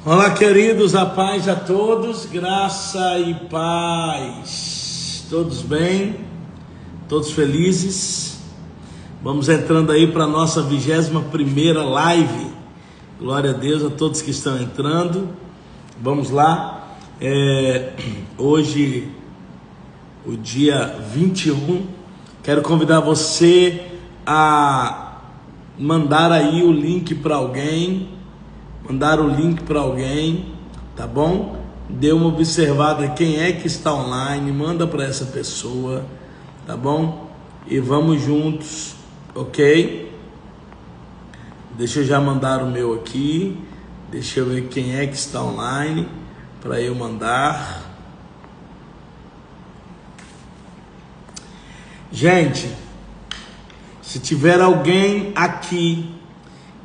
Olá, queridos, a paz a todos, graça e paz. Todos bem? Todos felizes? Vamos entrando aí para a nossa 21ª live. Glória a Deus a todos que estão entrando. Vamos lá. Hoje, o dia 21, quero convidar você a mandar aí o link para alguém. Mandar o link para alguém, tá bom? Dê uma observada quem é que está online, manda para essa pessoa, tá bom? E vamos juntos, ok? Deixa eu já mandar o meu aqui, deixa eu ver quem é que está online para eu mandar. Gente, se tiver alguém aqui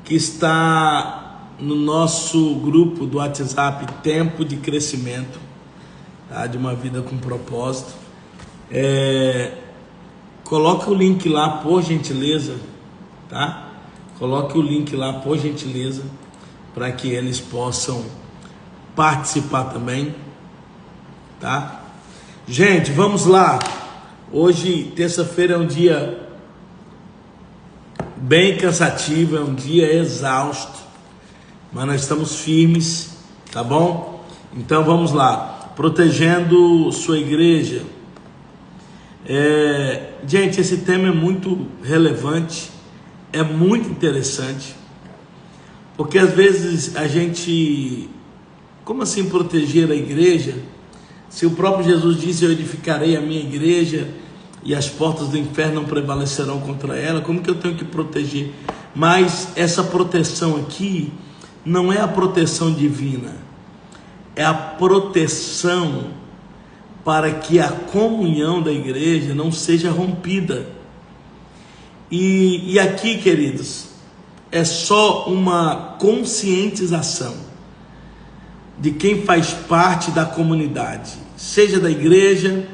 que está no nosso grupo do WhatsApp Tempo de Crescimento, tá? De uma vida com propósito, coloque o link lá, por gentileza, tá? Coloque o link lá, por gentileza, para que eles possam participar também, tá? Gente, vamos lá. Hoje, terça-feira, é um dia bem cansativo, é um dia exausto, mas nós estamos firmes, tá bom? Então vamos lá, protegendo sua igreja. Gente, esse tema é muito relevante, é muito interessante, porque às vezes a gente, como assim proteger a igreja? Se o próprio Jesus disse: eu edificarei a minha igreja e as portas do inferno não prevalecerão contra ela, como que eu tenho que proteger? Mas essa proteção aqui não é a proteção divina, é a proteção para que a comunhão da igreja não seja rompida. E aqui, queridos, é só uma conscientização de quem faz parte da comunidade, seja da igreja,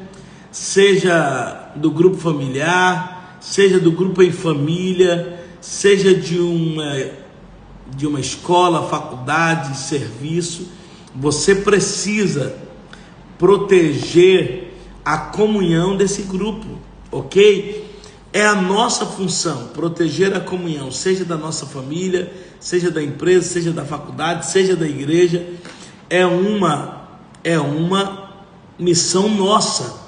seja do grupo familiar, seja do grupo em família, seja de uma escola, faculdade, serviço. Você precisa proteger a comunhão desse grupo, ok? É a nossa função proteger a comunhão, seja da nossa família, seja da empresa, seja da faculdade, seja da igreja. É uma missão nossa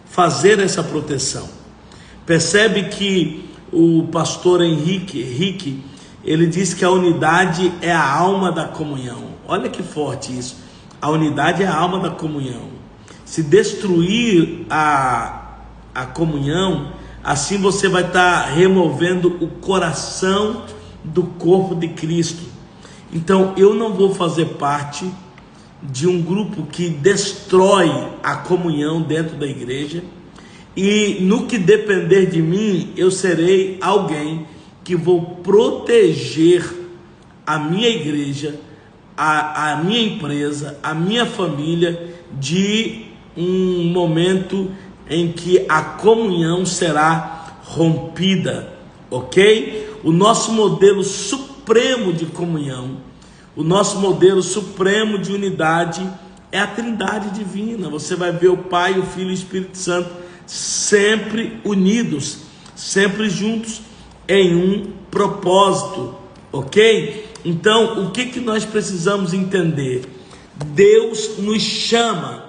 fazer essa proteção. Percebe que o pastor Henrique, ele diz que a unidade é a alma da comunhão. Olha que forte isso. A unidade é a alma da comunhão. Se destruir a comunhão, assim você vai estar removendo o coração do corpo de Cristo. Então eu não vou fazer parte de um grupo que destrói a comunhão dentro da igreja. E no que depender de mim, eu serei alguém que vou proteger a minha igreja, a minha empresa, a minha família, de um momento em que a comunhão será rompida, ok? O nosso modelo supremo de comunhão, o nosso modelo supremo de unidade é a Trindade divina. Você vai ver o Pai, o Filho e o Espírito Santo sempre unidos, sempre juntos, em um propósito, ok? Então, o que nós precisamos entender? Deus nos chama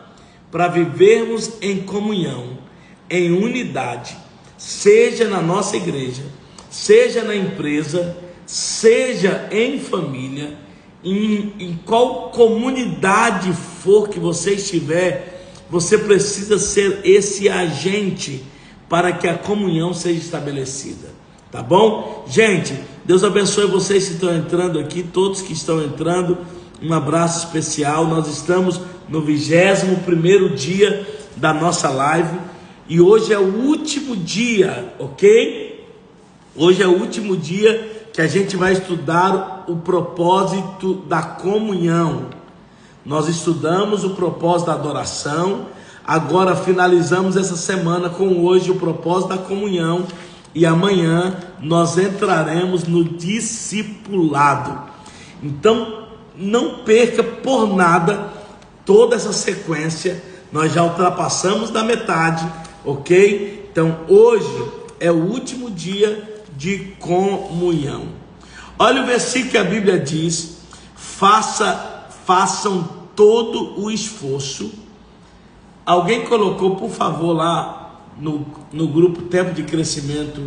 para vivermos em comunhão, em unidade, seja na nossa igreja, seja na empresa, seja em família, em qual comunidade for que você estiver, você precisa ser esse agente para que a comunhão seja estabelecida. Tá bom? Gente, Deus abençoe vocês que estão entrando aqui, todos que estão entrando, um abraço especial. Nós estamos no 21º dia da nossa live e hoje é o último dia, ok? Hoje é o último dia que a gente vai estudar o propósito da comunhão. Nós estudamos o propósito da adoração, agora finalizamos essa semana com hoje o propósito da comunhão. E amanhã nós entraremos no discipulado. Então, não perca por nada toda essa sequência. Nós já ultrapassamos da metade, ok? Então hoje é o último dia de comunhão. Olha o versículo que a Bíblia diz: façam todo o esforço. Alguém colocou, por favor, lá no grupo Tempo de Crescimento,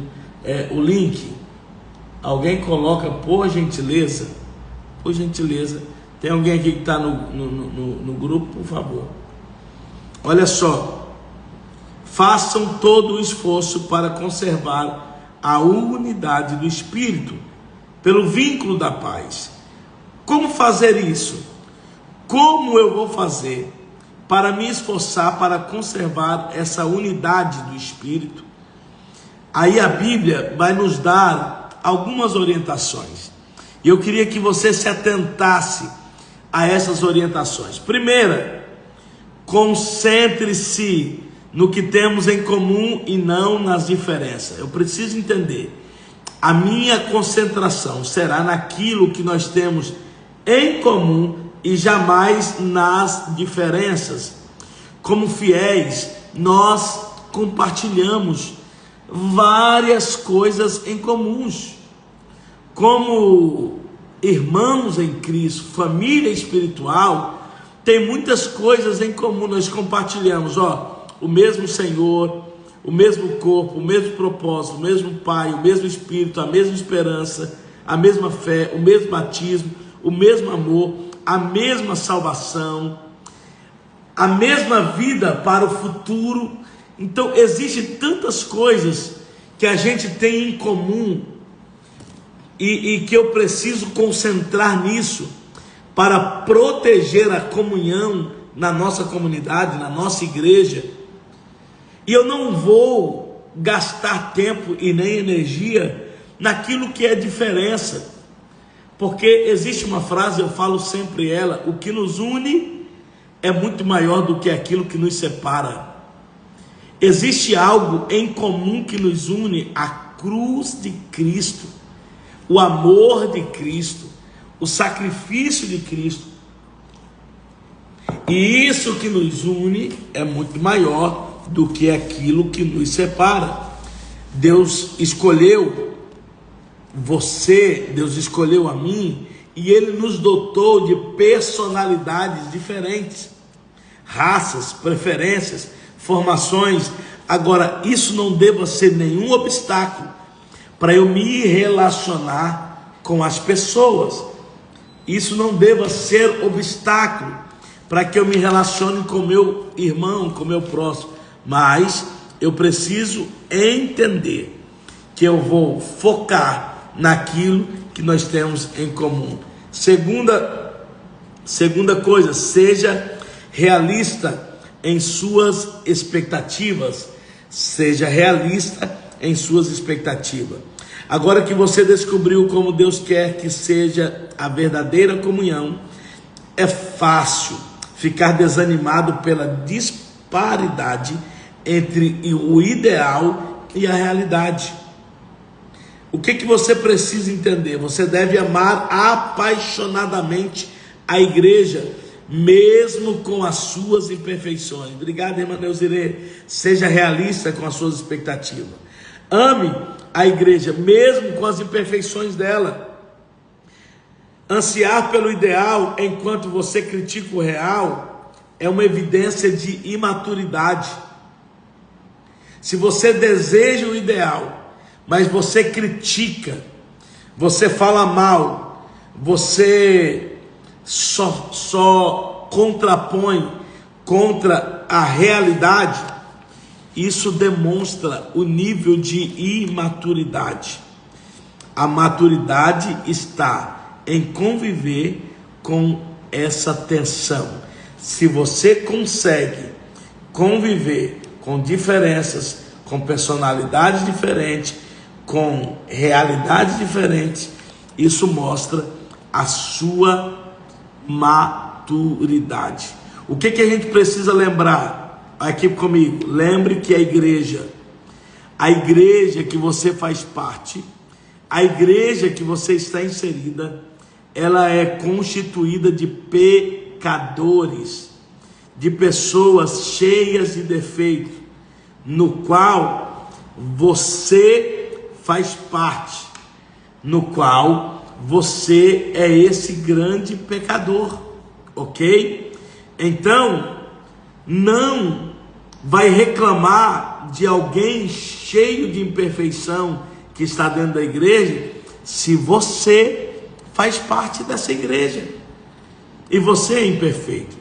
o link. Alguém coloca, por gentileza. Por gentileza. Tem alguém aqui que está no grupo, por favor. Olha só. Façam todo o esforço para conservar a unidade do Espírito, pelo vínculo da paz. Como fazer isso? Como eu vou fazer para me esforçar para conservar essa unidade do Espírito? Aí a Bíblia vai nos dar algumas orientações. E eu queria que você se atentasse a essas orientações. Primeira, concentre-se no que temos em comum e não nas diferenças. Eu preciso entender. A minha concentração será naquilo que nós temos em comum e jamais nas diferenças. Como fiéis, nós compartilhamos várias coisas em comuns. Como irmãos em Cristo, família espiritual, tem muitas coisas em comum. Nós compartilhamos, o mesmo Senhor, o mesmo corpo, o mesmo propósito, o mesmo Pai, o mesmo Espírito, a mesma esperança, a mesma fé, o mesmo batismo, o mesmo amor, a mesma salvação, a mesma vida para o futuro. Então existem tantas coisas que a gente tem em comum e que eu preciso concentrar nisso para proteger a comunhão na nossa comunidade, na nossa igreja. E eu não vou gastar tempo e nem energia naquilo que é diferença, porque existe uma frase, eu falo sempre ela: o que nos une é muito maior do que aquilo que nos separa. Existe algo em comum que nos une: a cruz de Cristo, o amor de Cristo, o sacrifício de Cristo. E isso que nos une é muito maior do que aquilo que nos separa. Deus escolheu você, Deus escolheu a mim, e Ele nos dotou de personalidades diferentes, raças, preferências, formações. Agora, isso não deva ser nenhum obstáculo para eu me relacionar com as pessoas. Isso não deva ser obstáculo para que eu me relacione com meu irmão, com meu próximo. Mas eu preciso entender que eu vou focar naquilo que nós temos em comum. Segunda coisa, seja realista em suas expectativas. Seja realista em suas expectativas. Agora que você descobriu como Deus quer que seja a verdadeira comunhão, é fácil ficar desanimado pela disparidade entre o ideal e a realidade. O que você precisa entender? Você deve amar apaixonadamente a igreja, mesmo com as suas imperfeições. Obrigado, irmã Neuzirê. Seja realista com as suas expectativas. Ame a igreja, mesmo com as imperfeições dela. Ansiar pelo ideal enquanto você critica o real é uma evidência de imaturidade. Se você deseja o ideal, mas você critica, você fala mal, você só contrapõe contra a realidade, isso demonstra o nível de imaturidade. A maturidade está em conviver com essa tensão. Se você consegue conviver com diferenças, com personalidades diferentes, com realidades diferentes, isso mostra a sua maturidade. O que a gente precisa lembrar? Aqui comigo, lembre que a igreja que você faz parte, a igreja que você está inserida, ela é constituída de pecadores, de pessoas cheias de defeitos, no qual você faz parte, no qual você é esse grande pecador, ok? Então, não vai reclamar de alguém cheio de imperfeição que está dentro da igreja, se você faz parte dessa igreja e você é imperfeito.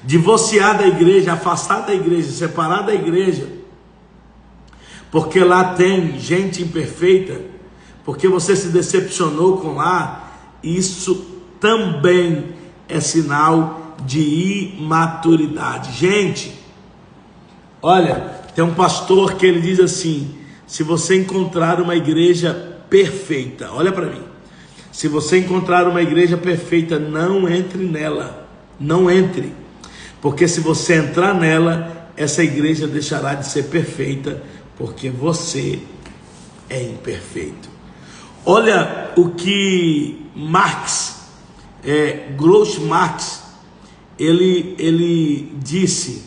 Divorciar da igreja, afastar da igreja, separar da igreja, porque lá tem gente imperfeita, porque você se decepcionou com lá, isso também é sinal de imaturidade. Gente, olha, tem um pastor que ele diz assim: se você encontrar uma igreja perfeita, olha para mim, se você encontrar uma igreja perfeita, não entre nela, não entre, porque se você entrar nela, essa igreja deixará de ser perfeita, porque você é imperfeito. Olha o que Groucho Marx, ele disse: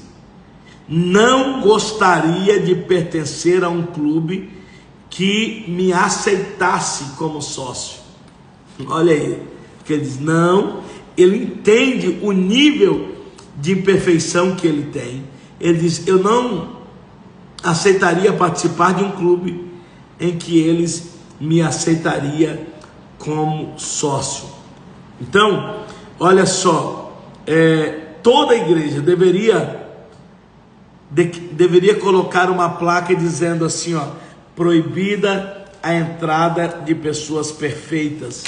não gostaria de pertencer a um clube que me aceitasse como sócio. Olha aí, que ele diz, não, ele entende o nível de imperfeição que ele tem. Ele diz, eu não aceitaria participar de um clube em que eles me aceitaria como sócio. Então, olha só, toda a igreja deveria colocar uma placa dizendo assim, ó, proibida a entrada de pessoas perfeitas.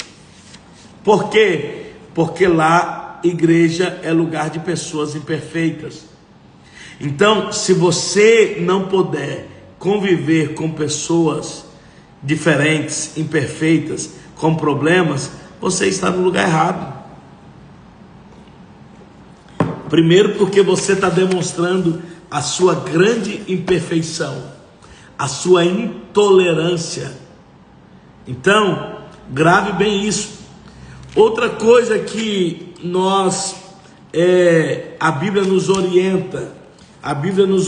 Por quê? Porque lá, igreja é lugar de pessoas imperfeitas. Então, se você não puder conviver com pessoas diferentes, imperfeitas, com problemas, você está no lugar errado. Primeiro, porque você está demonstrando a sua grande imperfeição, a sua intolerância. Então, grave bem isso. Outra coisa que a Bíblia nos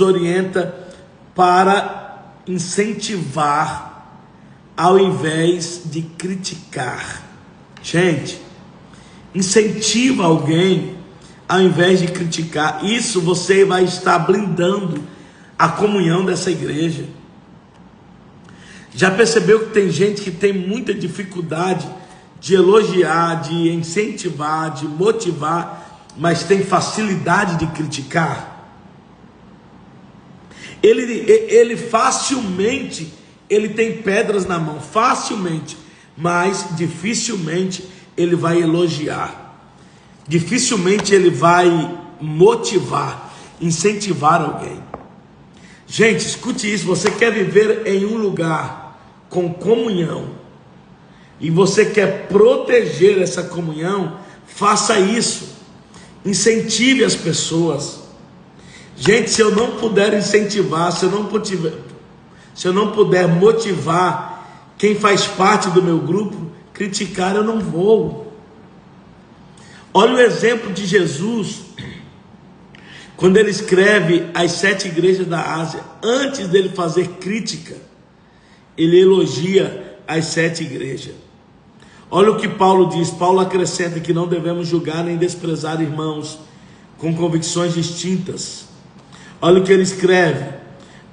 orienta para incentivar ao invés de criticar. Gente, incentiva alguém ao invés de criticar. Isso você vai estar blindando a comunhão dessa igreja. Já percebeu que tem gente que tem muita dificuldade de elogiar, de incentivar, de motivar, mas tem facilidade de criticar? Ele facilmente, ele tem pedras na mão, facilmente, mas dificilmente ele vai elogiar, dificilmente ele vai motivar, incentivar alguém. Gente, escute isso, você quer viver em um lugar com comunhão, e você quer proteger essa comunhão, faça isso, incentive as pessoas. Gente, se eu não puder incentivar, se eu não puder motivar quem faz parte do meu grupo, criticar eu não vou. Olha o exemplo de Jesus, quando ele escreve as 7 igrejas da Ásia. Antes dele fazer crítica, ele elogia as 7 igrejas. Olha o que Paulo diz. Paulo acrescenta que não devemos julgar nem desprezar irmãos com convicções distintas. Olha o que ele escreve: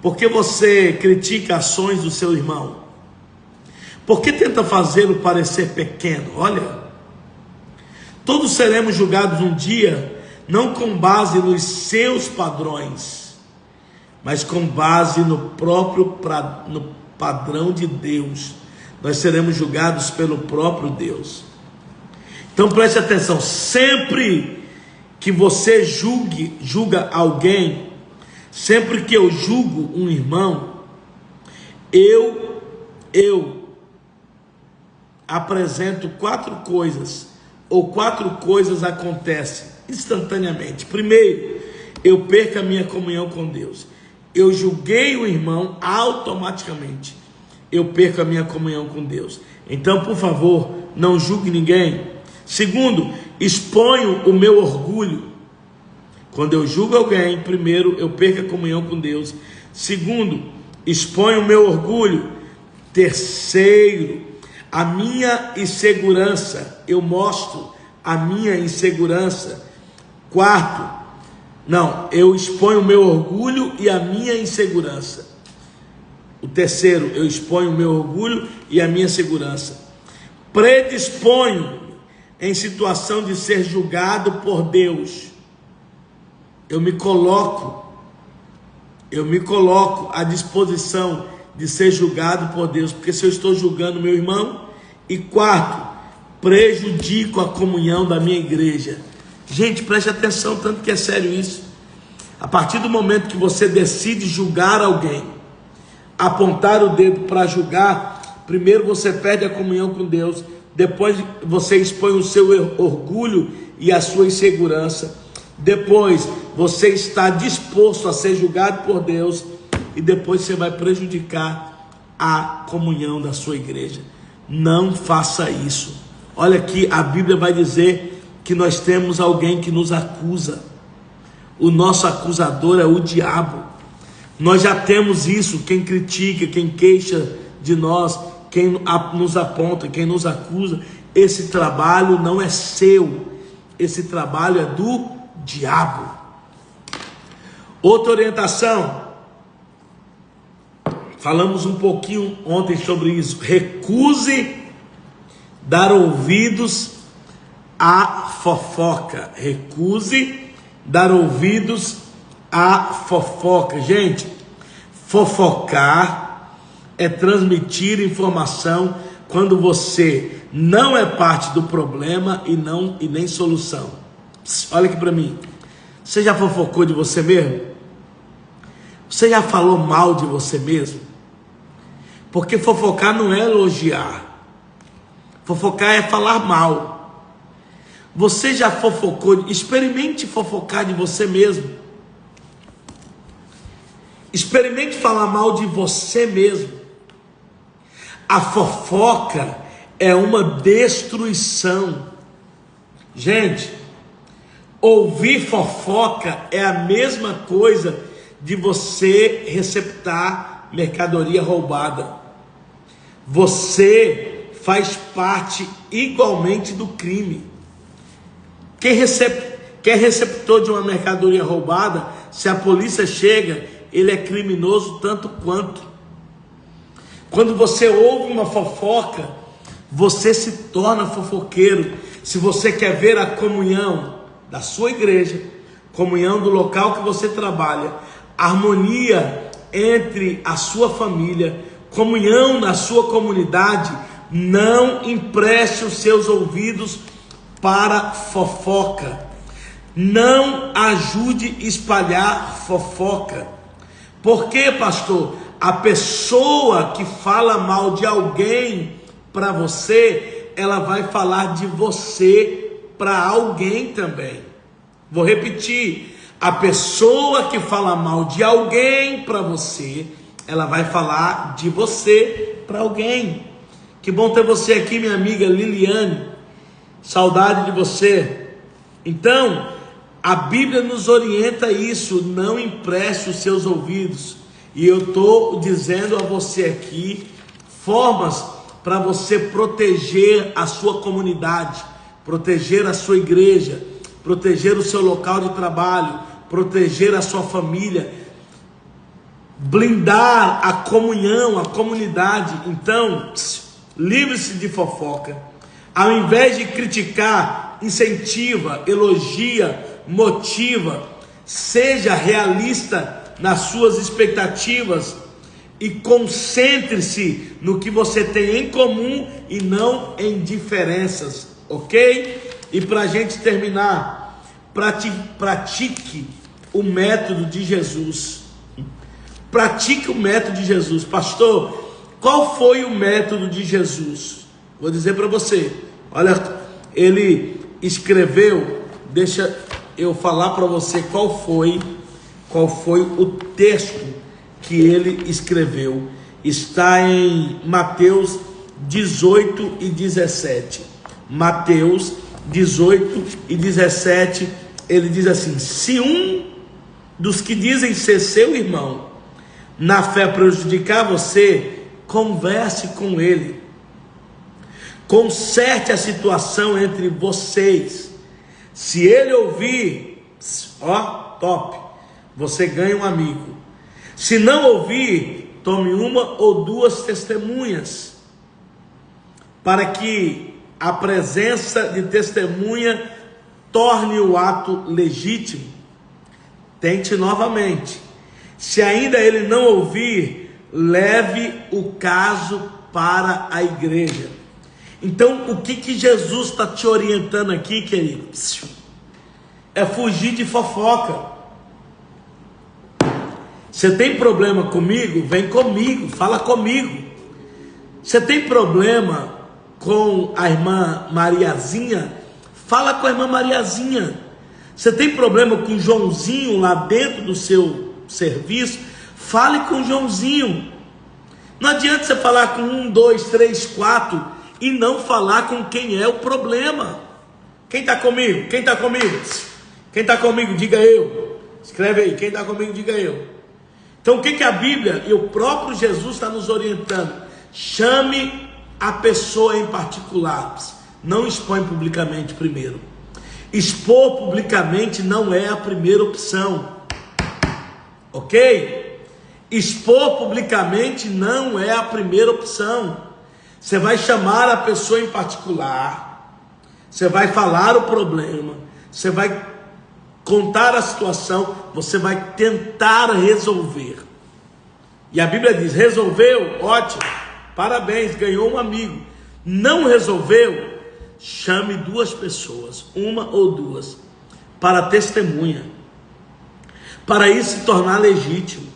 por que você critica ações do seu irmão? Por que tenta fazê-lo parecer pequeno? Olha, todos seremos julgados um dia, não com base nos seus padrões, mas com base no padrão de Deus. Nós seremos julgados pelo próprio Deus. Então preste atenção, sempre que você julga alguém, sempre que eu julgo um irmão, eu apresento 4 coisas, ou 4 coisas acontecem instantaneamente. Primeiro, eu perco a minha comunhão com Deus. Eu julguei o irmão, automaticamente eu perco a minha comunhão com Deus. Então, por favor, não julgue ninguém. Segundo, exponho o meu orgulho. Quando eu julgo alguém, primeiro, eu perco a comunhão com Deus. Segundo, exponho o meu orgulho. Terceiro, a minha insegurança. Eu mostro a minha insegurança. Quarto, eu exponho o meu orgulho e a minha insegurança. O terceiro, eu exponho o meu orgulho e a minha segurança. Predisponho em situação de ser julgado por Deus. Eu me coloco à disposição de ser julgado por Deus, porque se eu estou julgando meu irmão. E quarto, prejudico a comunhão da minha igreja. Gente, preste atenção, tanto que é sério isso. A partir do momento que você decide julgar alguém, apontar o dedo para julgar, primeiro você perde a comunhão com Deus, depois você expõe o seu orgulho e a sua insegurança, depois você está disposto a ser julgado por Deus, e depois você vai prejudicar a comunhão da sua igreja. Não faça isso. Olha aqui, a Bíblia vai dizer que nós temos alguém que nos acusa. O nosso acusador é o diabo. Nós já temos isso. Quem critica, quem queixa de nós, quem nos aponta, quem nos acusa, esse trabalho não é seu. Esse trabalho é do diabo. Outra orientação. Falamos um pouquinho ontem sobre isso. Recuse dar ouvidos à fofoca. Recuse dar ouvidos à fofoca. Gente, fofocar é transmitir informação quando você não é parte do problema e nem solução. Olha aqui para mim. Você já fofocou de você mesmo? Você já falou mal de você mesmo? Porque fofocar não é elogiar. Fofocar é falar mal. Você já fofocou? Experimente fofocar de você mesmo. Experimente falar mal de você mesmo. A fofoca é uma destruição. Gente, ouvir fofoca é a mesma coisa de você receptar mercadoria roubada. Você faz parte igualmente do crime. Quem é receptor de uma mercadoria roubada, se a polícia chega, ele é criminoso tanto quanto. Quando você ouve uma fofoca, você se torna fofoqueiro. Se você quer ver a comunhão da sua igreja, comunhão do local que você trabalha, harmonia entre a sua família, comunhão na sua comunidade, não empreste os seus ouvidos para fofoca. Não ajude a espalhar fofoca. Por quê, pastor? A pessoa que fala mal de alguém para você, ela vai falar de você para alguém também. Vou repetir. A pessoa que fala mal de alguém para você, ela vai falar de você para alguém. Que bom ter você aqui, minha amiga Liliane. Saudade de você. Então, a Bíblia nos orienta isso. Não empreste os seus ouvidos. E eu estou dizendo a você aqui formas para você proteger a sua comunidade, proteger a sua igreja, proteger o seu local de trabalho, proteger a sua família, blindar a comunhão, a comunidade. Então, livre-se de fofoca. Ao invés de criticar, incentiva, elogia, motiva. Seja realista nas suas expectativas e concentre-se no que você tem em comum e não em diferenças, ok? E para a gente terminar, pratique o método de Jesus. Pratique o método de Jesus. Pastor, qual foi o método de Jesus? Vou dizer para você. Olha, ele escreveu, deixa eu falar para você qual foi o texto que ele escreveu. Está em Mateus 18 e 17. Mateus 18 e 17, ele diz assim: se um dos que dizem ser seu irmão na fé prejudicar você, converse com ele, conserte a situação entre vocês. Se ele ouvir, top, você ganha um amigo. Se não ouvir, tome uma ou duas testemunhas, para que a presença de testemunha torne o ato legítimo. Tente novamente. Se ainda ele não ouvir, leve o caso para a igreja. Então, o que Jesus está te orientando aqui, querido? É fugir de fofoca. Você tem problema comigo? Vem comigo, fala comigo. Você tem problema com a irmã Mariazinha? Fala com a irmã Mariazinha. Você tem problema com o Joãozinho lá dentro do seu serviço? Fale com o Joãozinho. Não adianta você falar com 1, 2, 3, 4 e não falar com quem é o problema. Quem está comigo? Quem está comigo? Quem está comigo? Diga eu. Escreve aí, quem está comigo? Diga eu. Então o que a Bíblia e o próprio Jesus está nos orientando? Chame a pessoa em particular. Não expõe publicamente primeiro. Expor publicamente não é a primeira opção. Ok? Expor publicamente não é a primeira opção. Você vai chamar a pessoa em particular, você vai falar o problema, você vai contar a situação, você vai tentar resolver. E a Bíblia diz: resolveu? Ótimo, parabéns, ganhou um amigo. Não resolveu? Chame 2 pessoas, 1 ou 2, para testemunha, para isso se tornar legítimo.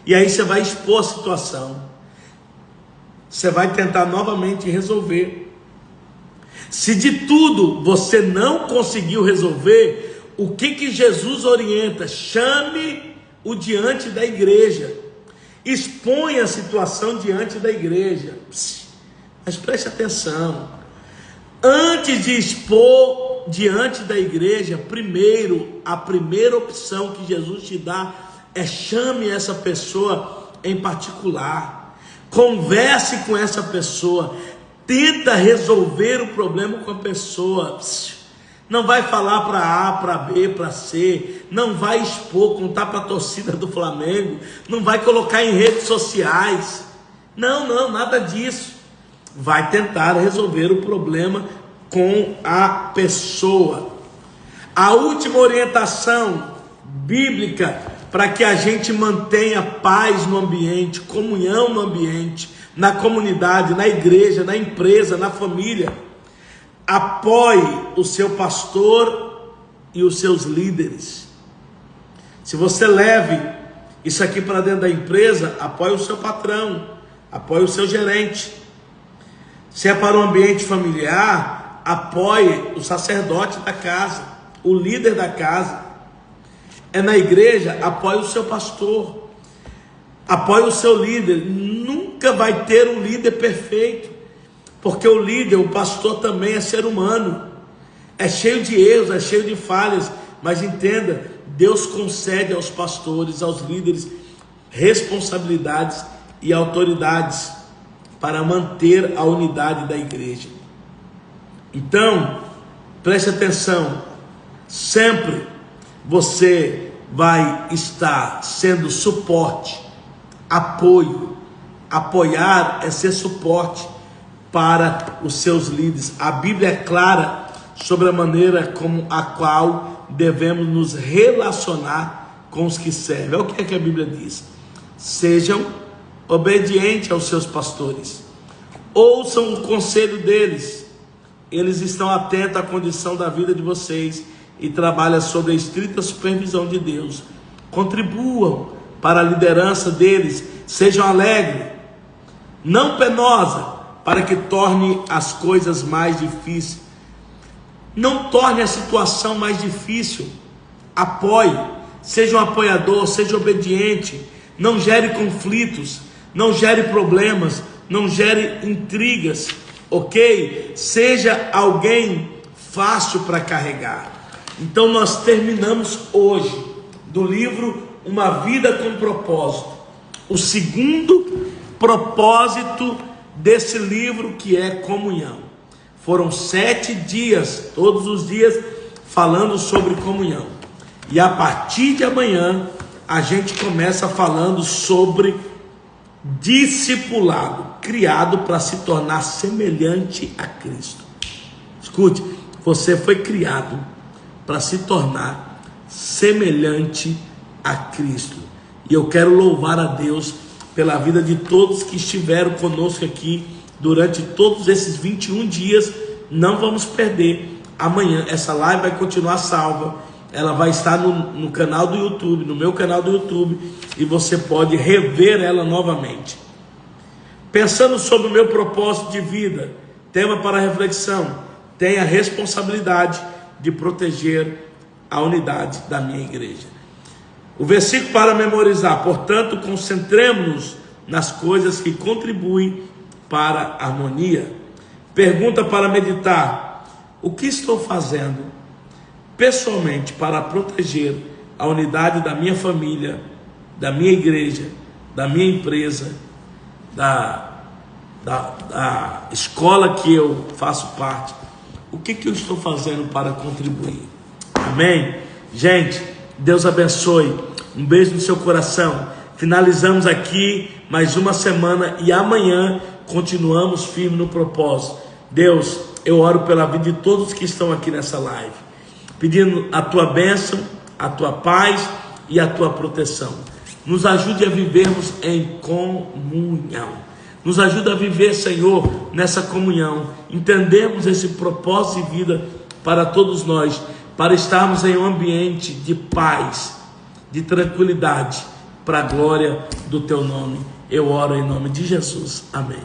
E aí você vai expor a situação, você vai tentar novamente resolver. Se de tudo você não conseguiu resolver, o que Jesus orienta? Chame-o diante da igreja, exponha a situação diante da igreja. Mas preste atenção, antes de expor diante da igreja, a primeira opção que Jesus te dá é: chame essa pessoa em particular, converse com essa pessoa, tenta resolver o problema com a pessoa. Não vai falar para A, para B, para C, não vai expor, contar para a torcida do Flamengo, não vai colocar em redes sociais, não, nada disso. Vai tentar resolver o problema com a pessoa. A última orientação bíblica para que a gente mantenha paz no ambiente, comunhão no ambiente, na comunidade, na igreja, na empresa, na família: apoie o seu pastor e os seus líderes. Se você leve isso aqui para dentro da empresa, apoie o seu patrão, apoie o seu gerente. Se é para o ambiente familiar, apoie o sacerdote da casa, o líder da casa. É na igreja, apoie o seu pastor, apoie o seu líder. Nunca vai ter um líder perfeito, porque o líder, o pastor também é ser humano, é cheio de erros, é cheio de falhas. Mas entenda, Deus concede aos pastores, aos líderes, responsabilidades e autoridades para manter a unidade da igreja. Então, preste atenção, sempre você vai estar sendo suporte, apoio. Apoiar é ser suporte para os seus líderes. A Bíblia é clara sobre a maneira como a qual devemos nos relacionar com os que servem. Olha o que é que a Bíblia diz: sejam obedientes aos seus pastores, ouçam o conselho deles, eles estão atentos à condição da vida de vocês e trabalham sob a estrita supervisão de Deus. Contribuam para a liderança deles, sejam alegres, não penosa, para que torne as coisas mais difíceis. Não torne a situação mais difícil. Apoie, seja um apoiador, seja obediente, não gere conflitos, não gere problemas, não gere intrigas, ok? Seja alguém fácil para carregar. Então nós terminamos hoje do livro Uma Vida com Propósito, o segundo propósito desse livro, que é comunhão. Foram 7 dias, todos os dias falando sobre comunhão, e a partir de amanhã a gente começa falando sobre discipulado, criado para se tornar semelhante a Cristo. Escute, você foi criado para se tornar semelhante a Cristo. E eu quero louvar a Deus pela vida de todos que estiveram conosco aqui durante todos esses 21 dias. Não vamos perder. Amanhã essa live vai continuar salva. Ela vai estar no canal do YouTube, no meu canal do YouTube, e você pode rever ela novamente. Pensando sobre o meu propósito de vida, tema para reflexão: tenho a responsabilidade de proteger a unidade da minha igreja. O versículo para memorizar: portanto, concentremos-nos nas coisas que contribuem para a harmonia. Pergunta para meditar: o que estou fazendo pessoalmente para proteger a unidade da minha família, da minha igreja, da minha empresa, da escola que eu faço parte? O que eu estou fazendo para contribuir? Amém? Gente, Deus abençoe. Um beijo no seu coração. Finalizamos aqui mais uma semana e amanhã continuamos firmes no propósito. Deus, eu oro pela vida de todos que estão aqui nessa live, pedindo a tua bênção, a tua paz e a tua proteção. Nos ajude a vivermos em comunhão. Nos ajude a viver, Senhor, nessa comunhão. Entendemos esse propósito de vida para todos nós, para estarmos em um ambiente de paz, de tranquilidade, para a glória do teu nome. Eu oro em nome de Jesus. Amém.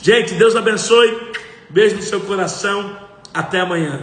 Gente, Deus abençoe. Beijo no seu coração. Até amanhã.